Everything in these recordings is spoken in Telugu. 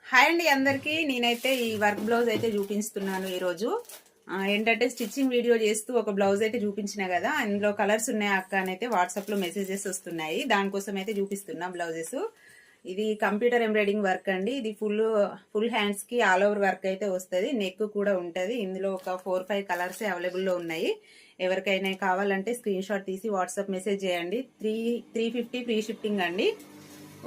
హాయ్ అండి అందరికీ. నేనైతే ఈ వర్క్ బ్లౌజ్ అయితే చూపిస్తున్నాను ఈరోజు. ఏంటంటే స్టిచ్చింగ్ వీడియో చేస్తూ ఒక బ్లౌజ్ అయితే చూపించిన కదా, అందులో కలర్స్ ఉన్నాయి అక్క అని అయితే వాట్సాప్లో మెసేజెస్ వస్తున్నాయి. దానికోసం అయితే చూపిస్తున్నా బ్లౌజెస్. ఇది కంప్యూటర్ ఎంబ్రాయిడింగ్ వర్క్ అండి. ఇది ఫుల్ హ్యాండ్స్కి ఆల్ ఓవర్ వర్క్ అయితే వస్తుంది. నెక్ కూడా ఉంటుంది. ఇందులో ఒక 4-5 కలర్స్ అవైలబుల్లో ఉన్నాయి. ఎవరికైనా కావాలంటే స్క్రీన్ షాట్ తీసి వాట్సాప్ మెసేజ్ చేయండి. 350 ఫ్రీ షిప్పింగ్ అండి.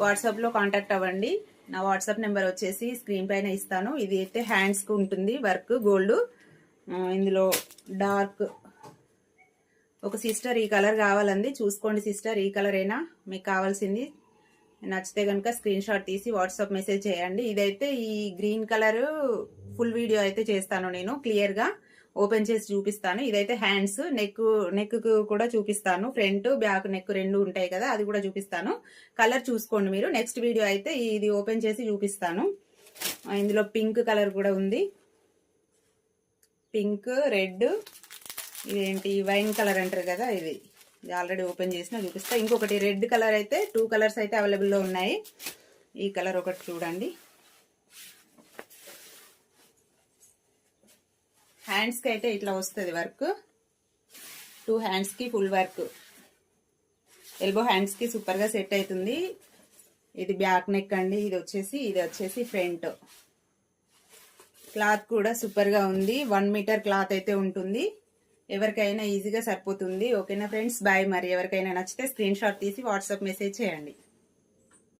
వాట్సాప్లో కాంటాక్ట్ అవ్వండి. నా వాట్సాప్ నెంబర్ వచ్చేసి స్క్రీన్ పైన ఇస్తాను. ఇది అయితే హ్యాండ్స్కి ఉంటుంది వర్క్ గోల్డ్. ఇందులో డార్క్ ఒక సిస్టర్ ఈ కలర్ కావాలండి, చూసుకోండి సిస్టర్. ఈ కలర్ అయినా మీకు కావాల్సింది. నచ్చితే కనుక స్క్రీన్ షాట్ తీసి వాట్సాప్ మెసేజ్ చేయండి. ఇదైతే ఈ గ్రీన్ కలర్ ఫుల్ వీడియో అయితే చేస్తాను నేను, క్లియర్గా ఓపెన్ చేసి చూపిస్తాను. ఇదైతే హ్యాండ్స్, నెక్ కూడా చూపిస్తాను. ఫ్రంట్ బ్యాక్ నెక్ రెండు ఉంటాయి కదా, అది కూడా చూపిస్తాను. కలర్ చూసుకోండి మీరు. నెక్స్ట్ వీడియో అయితే ఇది ఓపెన్ చేసి చూపిస్తాను. ఇందులో పింక్ కలర్ కూడా ఉంది. పింక్, రెడ్, ఇదేంటి వైన్ కలర్ అంటారు కదా, ఇది ఆల్రెడీ ఓపెన్ చేసినా చూపిస్తా. ఇంకొకటి రెడ్ కలర్ అయితే 2 కలర్స్ అయితే అవైలబుల్లో ఉన్నాయి. ఈ కలర్ ఒకటి చూడండి. హ్యాండ్స్కి అయితే ఇట్లా వస్తుంది వర్క్. 2 హ్యాండ్స్కి ఫుల్ వర్క్. ఎల్బో హ్యాండ్స్కి సూపర్గా సెట్ అవుతుంది. ఇది బ్యాక్ నెక్ అండి. ఇది వచ్చేసి ఫ్రంట్. క్లాత్ కూడా సూపర్గా ఉంది. 1 మీటర్ క్లాత్ అయితే ఉంటుంది. ఎవరికైనా ఈజీగా సరిపోతుంది. ఓకేనా ఫ్రెండ్స్, బాయ్. మరి ఎవరికైనా నచ్చితే స్క్రీన్ షాట్ తీసి వాట్సాప్ మెసేజ్ చేయండి.